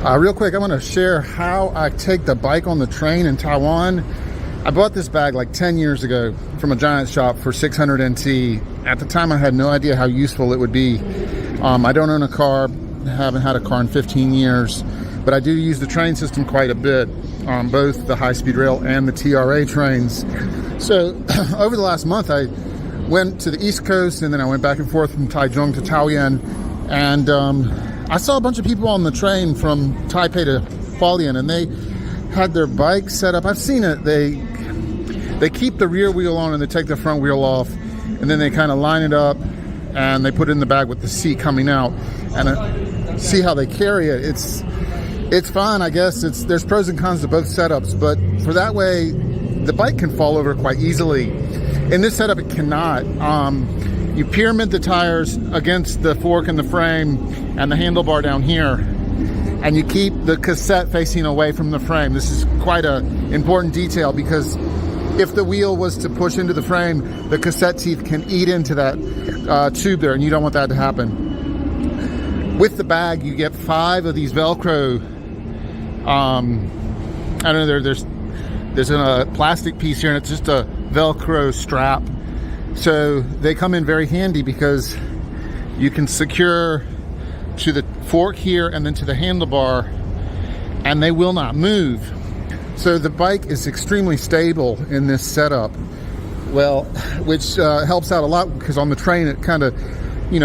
Real quick, I want to share how I take the bike on the train in Taiwan. I bought this bag like 10 years ago from a giant shop for 600 NT. At the time, I had no idea how useful it would be. I don't own a car, haven't had a car in 15 years, but I do use the train system quite a bit, both the high-speed rail and the TRA trains. So over the last month, I went to the East Coast, and then I went back and forth from Taichung to Taoyuan, and I saw a bunch of people on the train from Taipei to Hualien, and they had their bike set up. I've seen it. They keep the rear wheel on and they take the front wheel off, and then they kind of line it up and they put it in the bag with the seat coming out, and see how they carry it. It's fine, I guess. There's pros and cons to both setups, but for that way, the bike can fall over quite easily. In this setup, it cannot. You pyramid the tires against the fork in the frame and the handlebar down here, and you keep the cassette facing away from the frame. This is quite an important detail, because if the wheel was to push into the frame, the cassette teeth can eat into that tube there, and you don't want that to happen. With the bag, you get 5 of these Velcro, I don't know, there's a plastic piece here, and it's just a Velcro strap. So they come in very handy because you can secure to the fork here and then to the handlebar, and they will not move. So the bike is extremely stable in this setup, well, which helps out a lot, because on the train it kind of,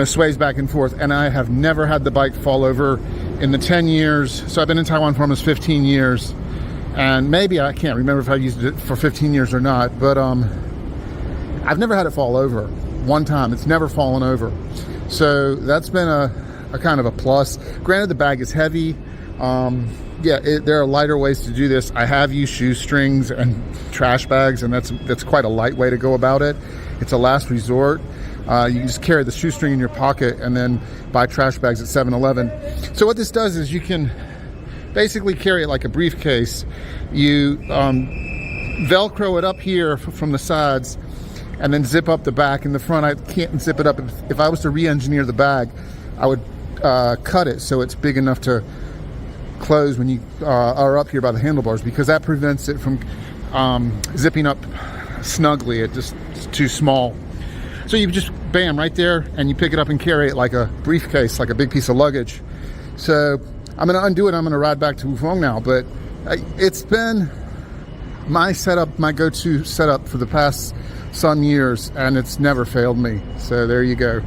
sways back and forth, and I have never had the bike fall over in the 10 years. So I've been in Taiwan for almost 15 years, and maybe I can't remember if I used it for 15 years or not, but I've never had it fall over one time. It's never fallen over. So that's been a kind of a plus. Granted, the bag is heavy. There are lighter ways to do this. I have used shoestrings and trash bags, and that's quite a light way to go about it. It's a last resort. You just carry the shoestring in your pocket and then buy trash bags at 7-Eleven. So what this does is you can basically carry it like a briefcase. You Velcro it up here from the sides, and then zip up the back. In the front, I can't zip it up. If I was to re-engineer the bag, I would cut it so it's big enough to close when you are up here by the handlebars, because that prevents it from zipping up snugly. It's just too small. So you just, bam, right there, and you pick it up and carry it like a briefcase, like a big piece of luggage. So I'm going to undo it. I'm going to ride back to Wufeng now, but it's been my setup, my go-to setup for the past some years, and it's never failed me. So there you go.